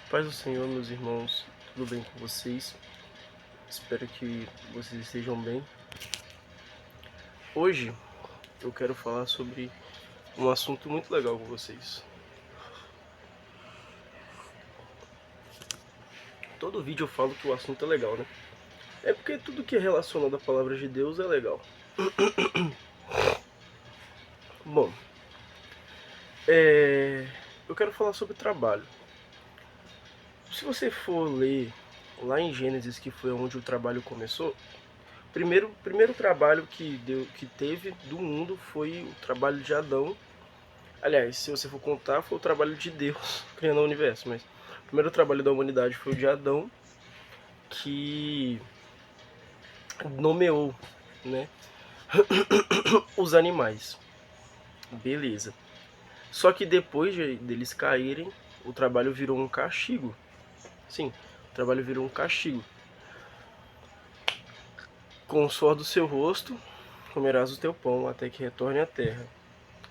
Paz do Senhor, meus irmãos, tudo bem com vocês? Espero que vocês estejam bem. Hoje eu quero falar sobre um assunto muito legal com vocês. Todo vídeo eu falo que o assunto é legal, né? É porque tudo que é relacionado à palavra de Deus é legal. Bom, eu quero falar sobre trabalho. Se você for ler lá em Gênesis, que foi onde o trabalho começou, primeiro trabalho que teve do mundo foi o trabalho de Adão. Aliás, se você for contar, foi o trabalho de Deus criando o universo, mas o primeiro trabalho da humanidade foi o de Adão, que nomeou, né, os animais. Beleza. Só que depois deles caírem, o trabalho virou um castigo. Sim, o trabalho virou um castigo. Com o suor do seu rosto, comerás o teu pão até que retorne à terra,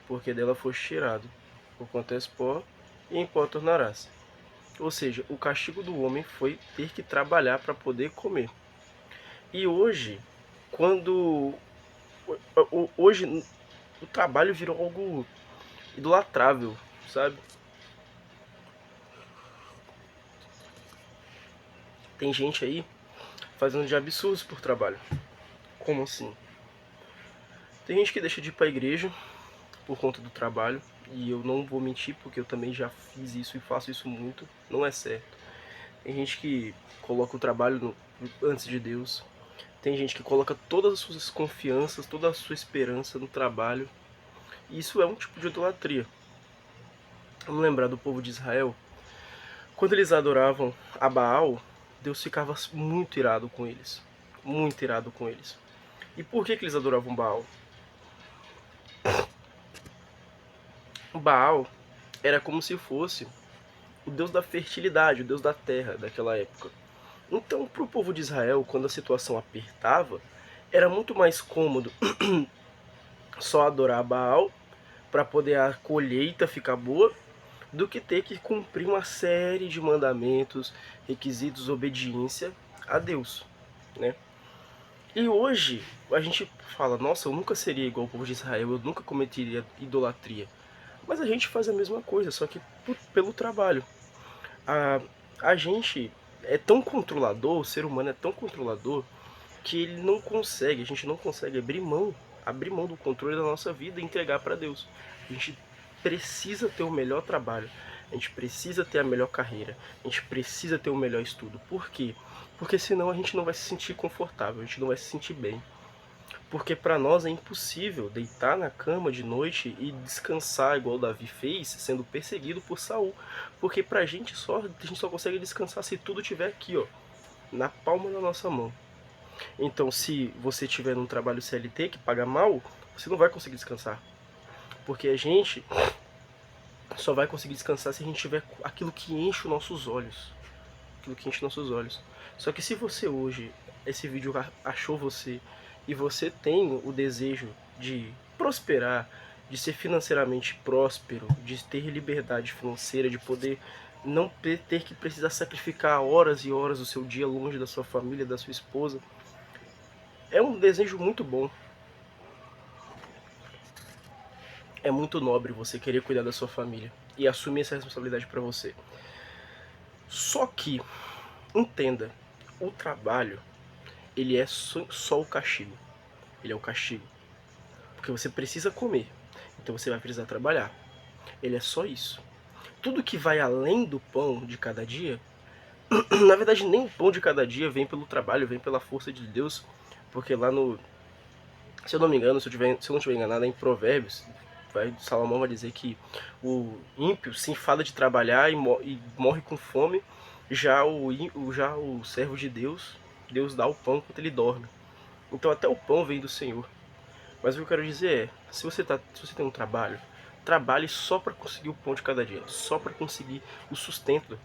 porque dela foste tirado. Porquanto és pó, e em pó tornarás. Ou seja, o castigo do homem foi ter que trabalhar para poder comer. E hoje, quando hoje o trabalho virou algo idolatrável, sabe? Tem gente aí fazendo de absurdos por trabalho. Como assim? Tem gente que deixa de ir para a igreja por conta do trabalho, e eu não vou mentir porque eu também já fiz isso e faço isso muito, não é certo. Tem gente que coloca o trabalho antes de Deus. Tem gente que coloca todas as suas confianças, toda a sua esperança no trabalho. E isso é um tipo de idolatria. Vamos lembrar do povo de Israel. Quando eles adoravam a Baal, Deus ficava muito irado com eles. Muito irado com eles. E por que eles adoravam Baal? O Baal era como se fosse o deus da fertilidade, o deus da terra daquela época. Então, para o povo de Israel, quando a situação apertava, era muito mais cômodo só adorar Baal para poder a colheita ficar boa, do que ter que cumprir uma série de mandamentos, requisitos, obediência a Deus, né? E hoje a gente fala, nossa, eu nunca seria igual ao povo de Israel, eu nunca cometeria idolatria. Mas a gente faz a mesma coisa, só que pelo trabalho. A, a gente é tão controlador, o ser humano é tão controlador, que ele não consegue, a gente não consegue abrir mão do controle da nossa vida e entregar para Deus. A gente precisa ter o melhor trabalho, a gente precisa ter a melhor carreira, a gente precisa ter o melhor estudo. Por quê? Porque senão a gente não vai se sentir confortável, a gente não vai se sentir bem. Porque para nós é impossível deitar na cama de noite e descansar igual Davi fez, sendo perseguido por Saul. Porque a gente só consegue descansar se tudo estiver aqui, ó, na palma da nossa mão. Então, se você tiver num trabalho CLT que paga mal, você não vai conseguir descansar. Porque a gente só vai conseguir descansar se a gente tiver aquilo que enche os nossos olhos. Aquilo que enche nossos olhos. Só que se você hoje, esse vídeo achou você, e você tem o desejo de prosperar, de ser financeiramente próspero, de ter liberdade financeira, de poder não ter que precisar sacrificar horas e horas do seu dia longe da sua família, da sua esposa, é um desejo muito bom. É muito nobre você querer cuidar da sua família e assumir essa responsabilidade para você. Só que, entenda, o trabalho, ele é só o castigo. Ele é o castigo. Porque você precisa comer, então você vai precisar trabalhar. Ele é só isso. Tudo que vai além do pão de cada dia, na verdade nem o pão de cada dia vem pelo trabalho, vem pela força de Deus, porque lá no, se eu não me engano, se eu não estiver enganado, é em Provérbios, Salomão vai dizer que o ímpio se enfada de trabalhar e morre com fome, já o servo de Deus, Deus dá o pão enquanto ele dorme. Então até o pão vem do Senhor. Mas o que eu quero dizer é, se você tem um trabalho, trabalhe só para conseguir o pão de cada dia, só para conseguir o sustento.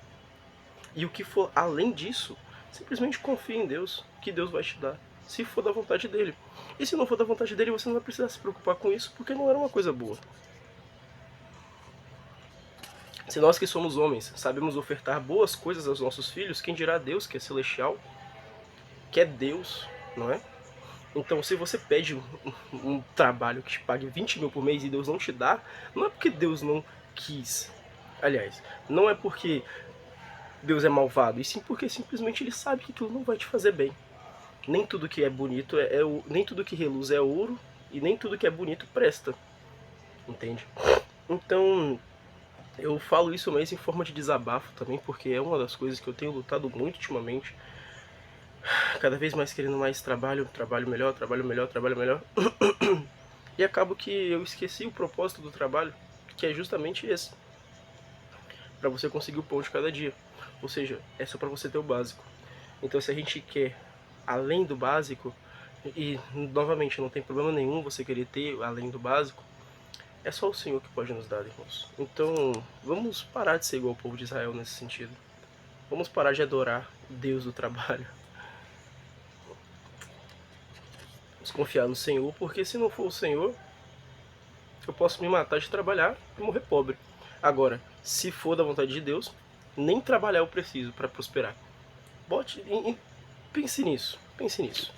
E o que for além disso, simplesmente confie em Deus, que Deus vai te dar, se for da vontade dele. E se não for da vontade dele, você não vai precisar se preocupar com isso, porque não era uma coisa boa. Se nós que somos homens sabemos ofertar boas coisas aos nossos filhos, quem dirá a Deus, que é celestial, que é Deus, não é? Então, se você pede um trabalho que te pague 20 mil por mês e Deus não te dá, não é porque Deus não quis. Aliás, não é porque Deus é malvado, e sim porque simplesmente Ele sabe que aquilo não vai te fazer bem. Nem tudo que é bonito nem tudo que reluz é ouro, e nem tudo que é bonito presta. Entende? Então, eu falo isso mais em forma de desabafo também, porque é uma das coisas que eu tenho lutado muito ultimamente. Cada vez mais querendo mais trabalho, trabalho melhor, trabalho melhor, trabalho melhor. E acabo que eu esqueci o propósito do trabalho, que é justamente esse. Para você conseguir o pão de cada dia. Ou seja, é só para você ter o básico. Então se a gente quer além do básico, e novamente não tem problema nenhum você querer ter além do básico, é só o Senhor que pode nos dar, irmãos. Então vamos parar de ser igual ao povo de Israel nesse sentido. Vamos parar de adorar Deus do trabalho. Vamos confiar no Senhor, porque se não for o Senhor, eu posso me matar de trabalhar e morrer pobre. Agora, se for da vontade de Deus, nem trabalhar eu preciso para prosperar. Pense nisso, pense nisso.